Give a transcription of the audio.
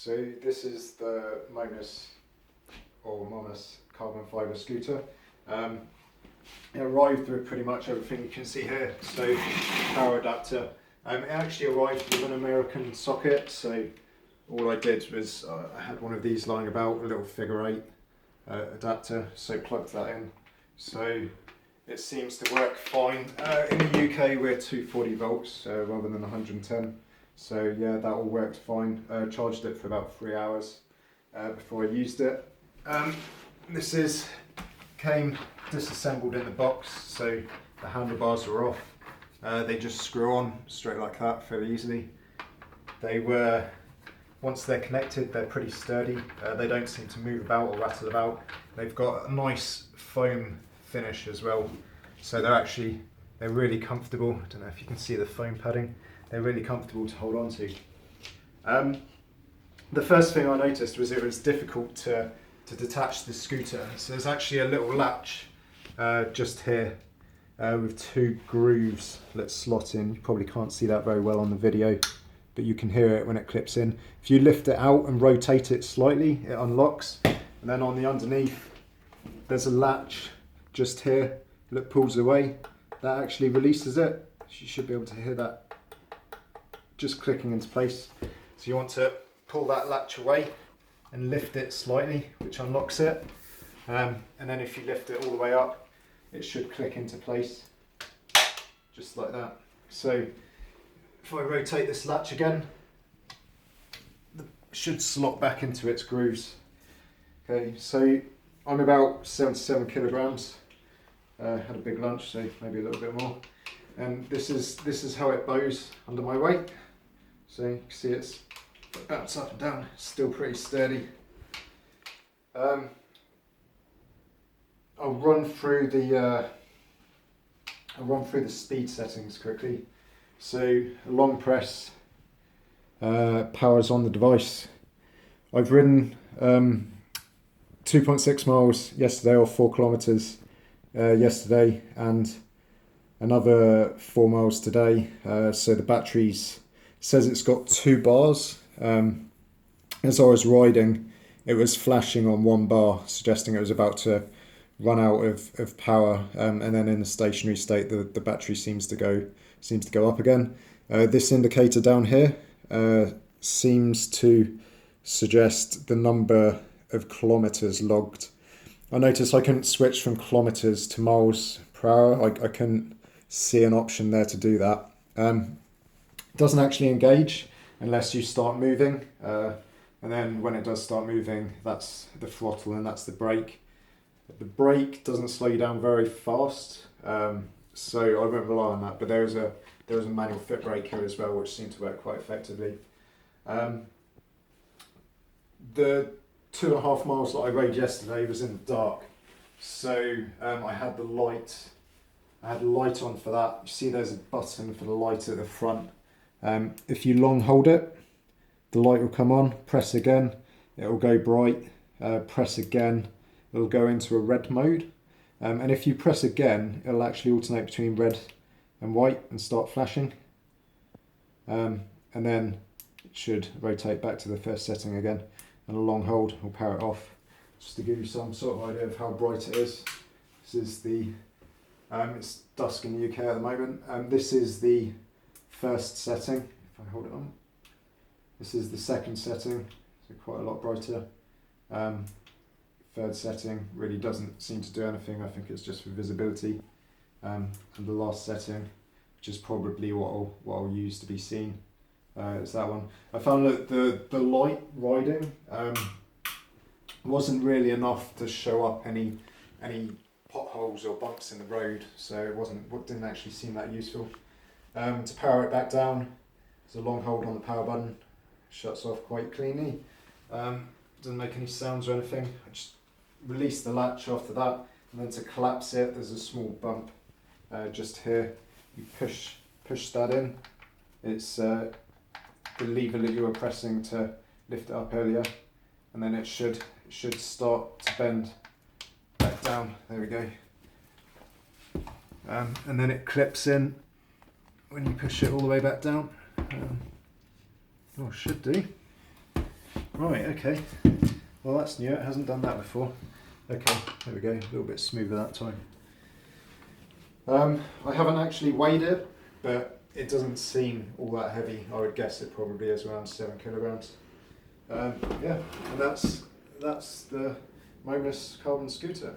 So this is the Momas Carbon Fiber Scooter. It arrived with pretty much everything you can see here. So power adapter. It actually arrived with an American socket. So all I did was I had one of these lying about, a little figure 8 adapter. So plugged that in. So it seems to work fine. In the UK we're 240 volts rather than 110. So yeah, that all worked fine. Charged it for about 3 hours before I used it. This came disassembled in the box, so the handlebars were off. They just screw on straight like that fairly easily. Once they're connected, they're pretty sturdy. They don't seem to move about or rattle about. They've got a nice foam finish as well, so they're really comfortable. I don't know if you can see the foam padding. They're really comfortable to hold on to. The first thing I noticed was it was difficult to detach the scooter. So there's actually a little latch just here with 2 grooves that slot in. You probably can't see that very well on the video, but you can hear it when it clips in. If you lift it out and rotate it slightly, it unlocks. And then on the underneath, there's a latch just here that pulls away. That actually releases it. You should be able to hear that just clicking into place. So you want to pull that latch away and lift it slightly, which unlocks it. And then if you lift it all the way up, it should click into place, just like that. So if I rotate this latch again, it should slot back into its grooves. Okay, so I'm about 77 kilograms. Had a big lunch, so maybe a little bit more. And this is how it bows under my weight. So you can see it's bounce up and down, still pretty sturdy. I'll run through the speed settings quickly. So a long press powers on the device. I've ridden 2.6 miles yesterday, or 4 kilometers yesterday, and another 4 miles today. So the batteries says it's got 2 bars. As I was riding, it was flashing on 1 bar, suggesting it was about to run out of power. And then in the stationary state, the battery seems to go up again. This indicator down here seems to suggest the number of kilometers logged. I noticed I couldn't switch from kilometers to miles per hour. I couldn't see an option there to do that. It doesn't actually engage unless you start moving, and then when it does start moving, that's the throttle and that's the brake. The brake doesn't slow you down very fast, so I won't rely on that, but there is a manual foot brake here as well, which seemed to work quite effectively. The 2.5 miles that I rode yesterday was in the dark, so I had the light on for that. You see there's a button for the light at the front. If you long hold it, the light will come on. Press again, it will go bright. Press again, it will go into a red mode. And if you press again, it will actually alternate between red and white and start flashing. And then it should rotate back to the first setting again. And a long hold will power it off. Just to give you some sort of idea of how bright it is. This is it's dusk in the UK at the moment. This is the first setting. If I hold it on, this is the second setting, so quite a lot brighter. Third setting really doesn't seem to do anything. I think it's just for visibility. And the last setting, which is probably what I'll use to be seen, is that one. I found that the light riding wasn't really enough to show up any potholes or bumps in the road, so it didn't actually seem that useful. To power it back down, there's a long hold on the power button, shuts off quite cleanly. Doesn't make any sounds or anything. I just release the latch after that, and then to collapse it, there's a small bump just here. You push that in. It's the lever that you were pressing to lift it up earlier, and then it should start to bend back down. There we go. And then it clips in when you push it all the way back down. Should do. Right, okay. Well, that's new. It hasn't done that before. Okay, there we go. A little bit smoother that time. I haven't actually weighed it, but it doesn't seem all that heavy. I would guess it probably is around 7 kilograms. Yeah, and that's the Momas Carbon Scooter.